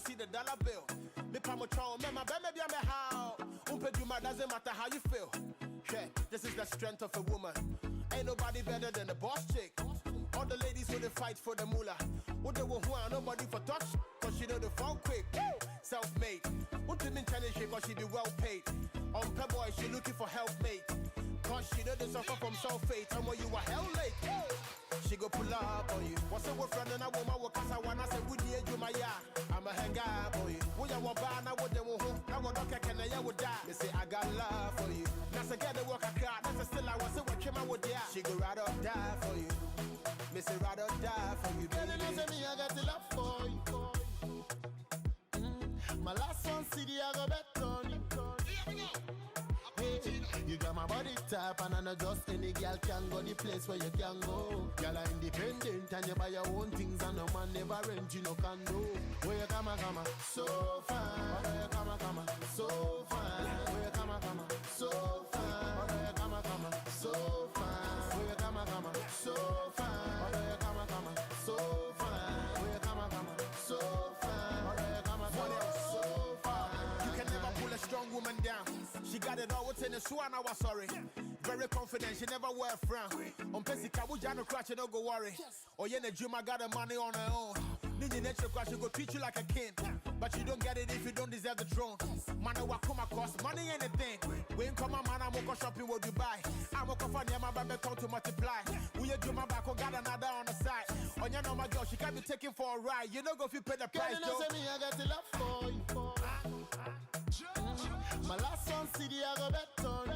see the dollar bill. Me pa mo chow, me my baby be me how. Umpeduma doesn't matter how you feel. Yeah, this is the strength of a woman. Ain't nobody better than the boss chick. All the ladies who they fight for the moolah. What they want, nobody for touch. Cause she know the phone quick. Self-made. What do you mean challenge she cause she be well paid. On per boy, she looking for helpmate. Cause she know they suffer from sulfate. And when you are hell late, she go pull up on you. What's up with friend and a woman? What cause I wanna say, would you my ya? I'm a hang up on you. Would you want bar? Now what they want home? Now what okay can I would die? They say, I got love for you. Now say, get the work I got. That's still I was what came out with ya. She go ride or die for you. Me say ride or die for you, baby. Girl, you know me, I got the love for you. My last one CD, I go bet on you. You got my body type and I know just any girl can go the place where you can go. Girl are independent and you buy your own things and no man never rent you no condo. Where you come so fine. Where you come so fine. Where you come so fine. Where you come so fine. Where you come so fine. Where you come so fine. Where you come so fine. Where you come so fine. You can never pull a strong woman down. She got it all within the swan, I was sorry. Very confident, she never wear a frown. On Pesica, we no crash, no go worry. Oh, yeah, the dream, I got the money on her own. Need your nature crash, she go treat you like a king. But you don't get it if you don't deserve the throne. Man, I come across money ain't a thing. We ain't come, man, I'm gonna shopping what you buy. I'm gonna find my baby count to multiply. We ain't do my back, got another on the side. On your know my girl, she can't be taken for a ride. You know, go if you pay the price. Girl, you know, me, I got the love for you. My last one CD, I go bet on you.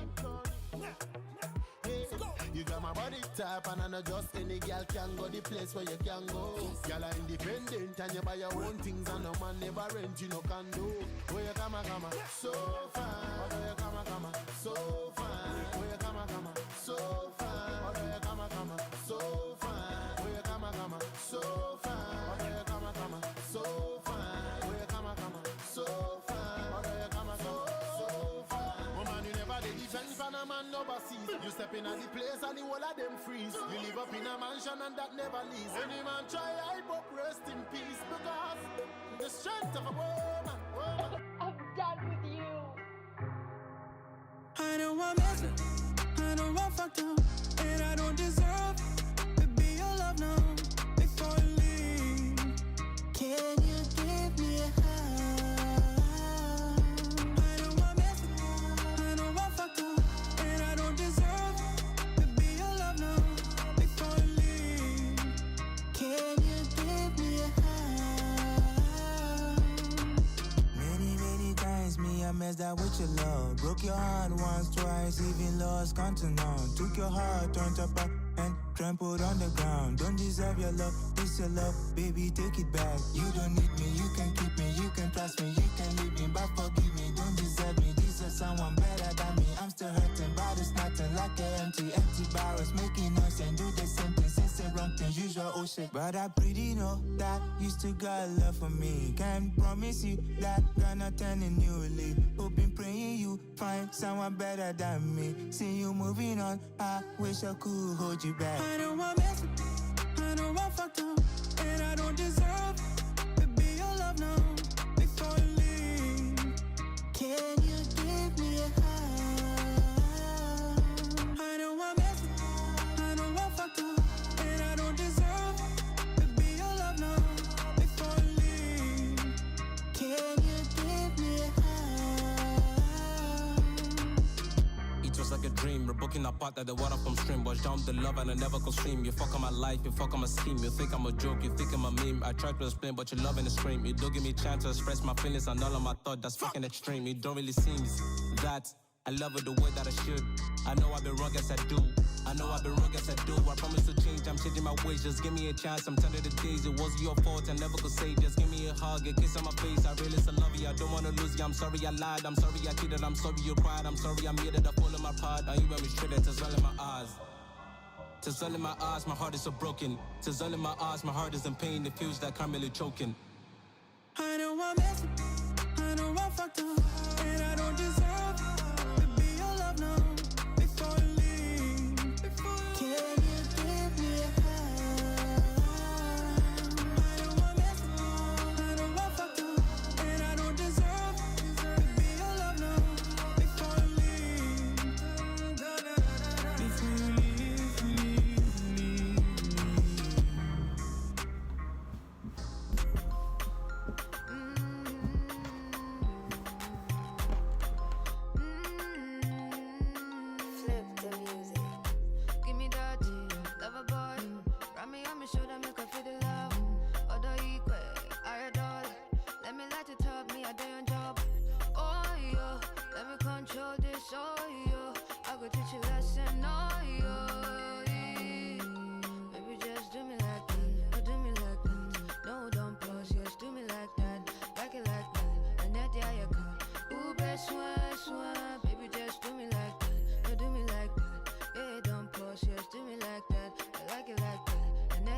You got my body type and I know just any girl can go the place where you can go. Girl are independent and you buy your own things and no man never rent you no condo. Where you come so fine. Where you come so fine. Where you come so fine. Where you come so fine. Where you come so fine. Where you come so fine. Where you come so fine. Where you come so fine. Woman, you never did defend for no man overseas. You step in at the place and the whole of them freeze. You live up in a mansion and that never leaves. Any man try hype up, rest in peace. Because the strength of a woman. I'm done with you. I don't want messing, I don't want fucked up, and I don't deserve to be your love now. Before you leave, can you give me a hug? I don't want messing, I don't want fucked up, and I don't deserve to be your love now. Before you leave, can you give me a hug? Many times me I messed up with your love. Broke your heart once, twice, even lost control. Took your heart, turned up and trampled on the ground. Don't deserve your love, this your love, baby, take it back. You don't need me, you can keep me, you can trust me, you can leave me, but forgive me, don't deserve me. Deserve someone better than me. I'm still hurting, but it's nothing like an empty barrels making noise and do the same thing, since the wrong thing, usual oh shit. But I pretty know that you still got love for me. Can't promise you that gonna turn a new leaf. Hoping, praying you find someone better than me. See you moving on, I wish I could hold you back. I don't want messing, I don't want fucked up, and I don't deserve to be your love now. Before you leave, can you give me a hug? I don't want messing, I don't want fucked up, and I don't deserve to be your love now. Before you leave, can you give me a hug? It was like a dream, we're booking apart at the water from stream. Wash down the love and I never go stream. You fuck on my life, you fuck on my scheme. You think I'm a joke, you think I'm a meme. I try to explain, but you're loving the scream. You don't give me a chance to express my feelings and all of my thoughts. That's fucking extreme. It don't really seem that I love it the way that I should. I know I've been wrong as I do. I know I've been wrong as I do. I promise to change, I'm changing my ways. Just give me a chance, I'm tired of the days. It wasn't your fault, I never could say. Just give me a hug, a kiss on my face. I really still love you, I don't wanna lose you. I'm sorry I lied, I'm sorry I cheated. I'm sorry you cried, I'm sorry I made it. I fall in my part, and you were mistreated. Tears all in my eyes. Tears all in my eyes, my heart is so broken. Tears all in my eyes, my heart is in pain. It feels like I'm really choking. I don't want messing, I don't want fucked up, and I don't deserve to be your love now. Before you leave, can you give me a hug? I don't want messing, I don't want fucked up,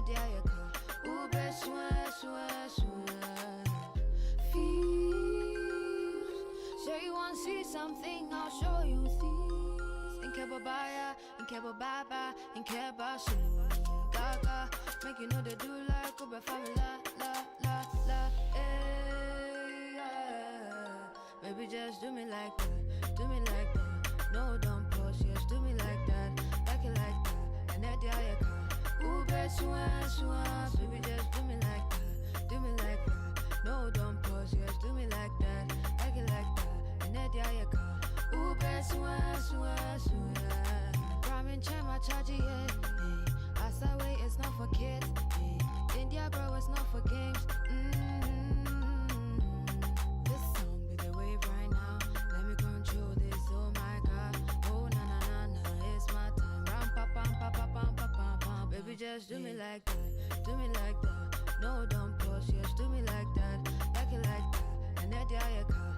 Diayaka. Ube swear. Feel. Say you want to see something, I'll show you things. In Kebabaya, in Kebababa, in Kebashi. Gaga, make you know they do like Ube family, la, eh, yeah. Baby, just do me like that, do me like that. No, don't pause, yes, do me like that, like it like that. And that Diayaka. Ube swan, baby, just do me like that, do me like that. No, don't pause, yes, do me like that, like it like that. And that Diayaka. Ube swan. Ramen chama chaji, yeah. I say wait, it's not for kids. India, bro, it's not for games. This song be the wave right now. Let me control this, oh my god. Oh, na, it's my time. Ram, pa, pam. Baby, just do me like that, do me like that. No, don't pause, yes, do me like that, like it like that. And that Diayaka.